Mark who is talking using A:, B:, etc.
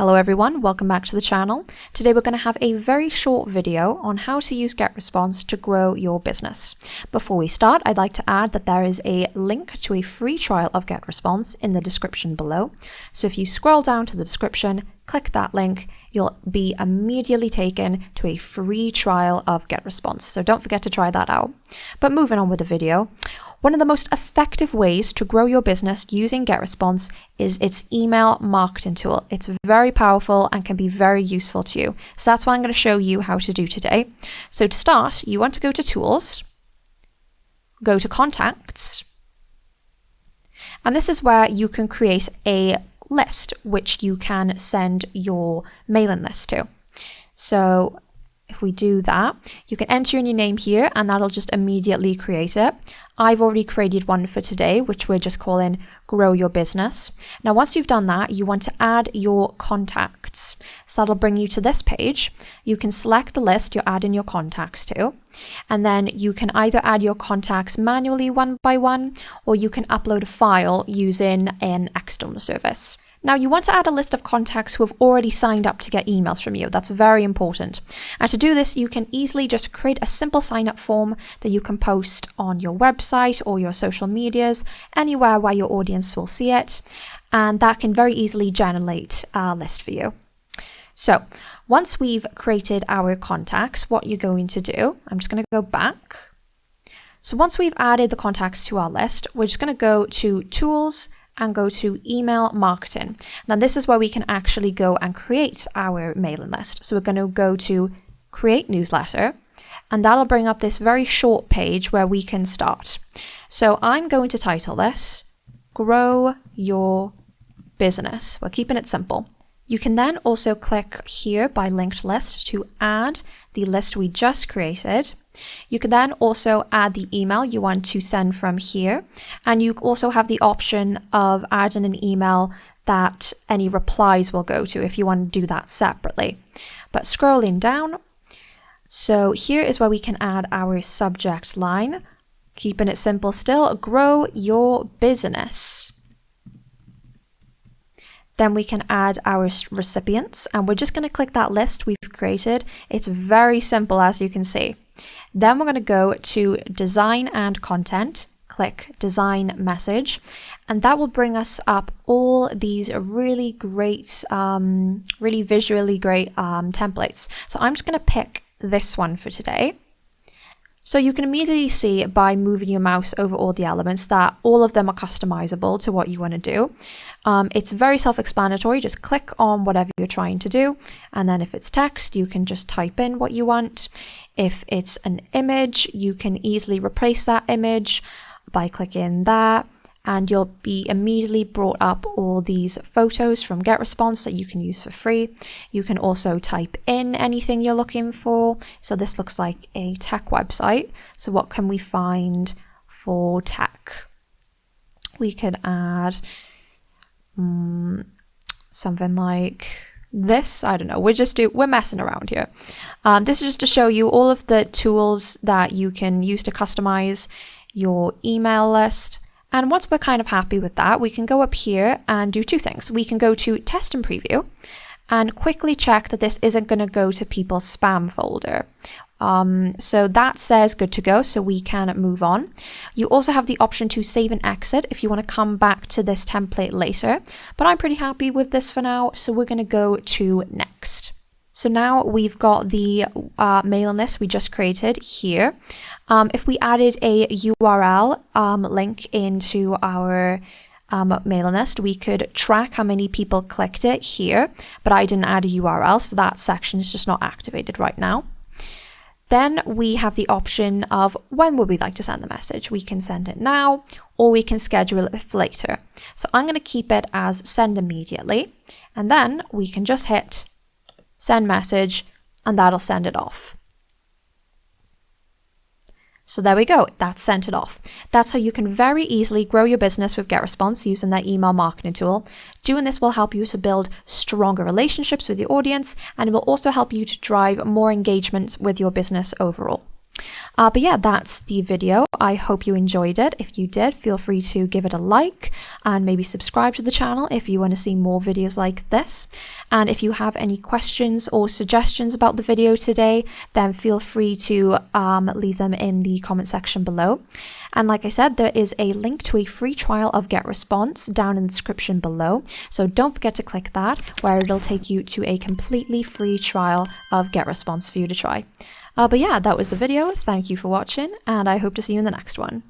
A: Hello everyone, welcome back to the channel. Today we're going to have a very short video on how to use Getresponse to grow your business. Before we start, I'd like to add that there is a link to a free trial of Getresponse in the description below. So if you scroll down to the description, click that link, you'll be immediately taken to a free trial of Getresponse. So don't forget to try that out. But moving on with the video. One of the most effective ways to grow your business using Getresponse is its email marketing tool. It's very powerful and can be very useful to you. So that's what I'm going to show you how to do today. So to start, you want to go to Tools, go to Contacts, and this is where you can create a list which you can send your mailing list to. So if we do that, you can enter in your name here and that'll just immediately create it. I've already created one for today, which we're just calling Grow Your Business. Now, once you've done that, you want to add your contacts. So that'll bring you to this page. You can select the list you're adding your contacts to, and then you can either add your contacts manually one by one, or you can upload a file using an external service. Now, you want to add a list of contacts who have already signed up to get emails from you. That's very important. And to do this, you can easily just create a simple sign-up form that you can post on your website or your social medias, anywhere where your audience will see it. And that can very easily generate a list for you. So once we've created our contacts, what you're going to do, I'm just going to go back. So once we've added the contacts to our list, we're just going to go to Tools and go to Email Marketing. Now this is where we can actually go and create our mailing list. So we're going to go to Create Newsletter, and that'll bring up this very short page where we can start. So I'm going to title this Grow Your Business. We're keeping it simple. You can then also click here by linked list to add the list we just created. You can then also add the email you want to send from here. And you also have the option of adding an email that any replies will go to if you want to do that separately. But scrolling down, so here is where we can add our subject line. Keeping it simple still, Grow Your Business. Then we can add our recipients, and we're just going to click that list we've created. It's very simple, as you can see. Then we're going to go to Design and Content, click Design Message, and that will bring us up all these really great, really visually great templates. So I'm just going to pick this one for today. So you can immediately see by moving your mouse over all the elements that all of them are customizable to what you want to do. It's very self-explanatory. Just click on whatever you're trying to do. And then if it's text, you can just type in what you want. If it's an image, you can easily replace that image by clicking that. And you'll be immediately brought up all these photos from Getresponse that you can use for free. You can also type in anything you're looking for. So this looks like a tech website. So what can we find for tech? We could add something like this. I don't know. We're messing around here. This is just to show you all of the tools that you can use to customize your email list. And once we're kind of happy with that, we can go up here and do two things. We can go to Test and Preview and quickly check that this isn't going to go to people's spam folder. So that says good to go, so we can move on. You also have the option to save and exit if you want to come back to this template later. But I'm pretty happy with this for now, so we're going to go to Next. So now we've got the mailing list we just created here. If we added a URL link into our mailing list, we could track how many people clicked it here, but I didn't add a URL, so that section is just not activated right now. Then we have the option of when would we like to send the message. We can send it now, or we can schedule it for later. So I'm going to keep it as send immediately, and then we can just hit send message, and that'll send it off. So there we go, that's sent it off. That's how you can very easily grow your business with Getresponse using their email marketing tool. Doing this will help you to build stronger relationships with your audience, and it will also help you to drive more engagement with your business overall. But yeah, that's the video. I hope you enjoyed it. If you did, feel free to give it a like and maybe subscribe to the channel if you want to see more videos like this. And if you have any questions or suggestions about the video today, then feel free to leave them in the comment section below. And like I said, there is a link to a free trial of Getresponse down in the description below. So don't forget to click that, where it'll take you to a completely free trial of Getresponse for you to try. But yeah, that was the video. Thank you for watching, and I hope to see you in the next one.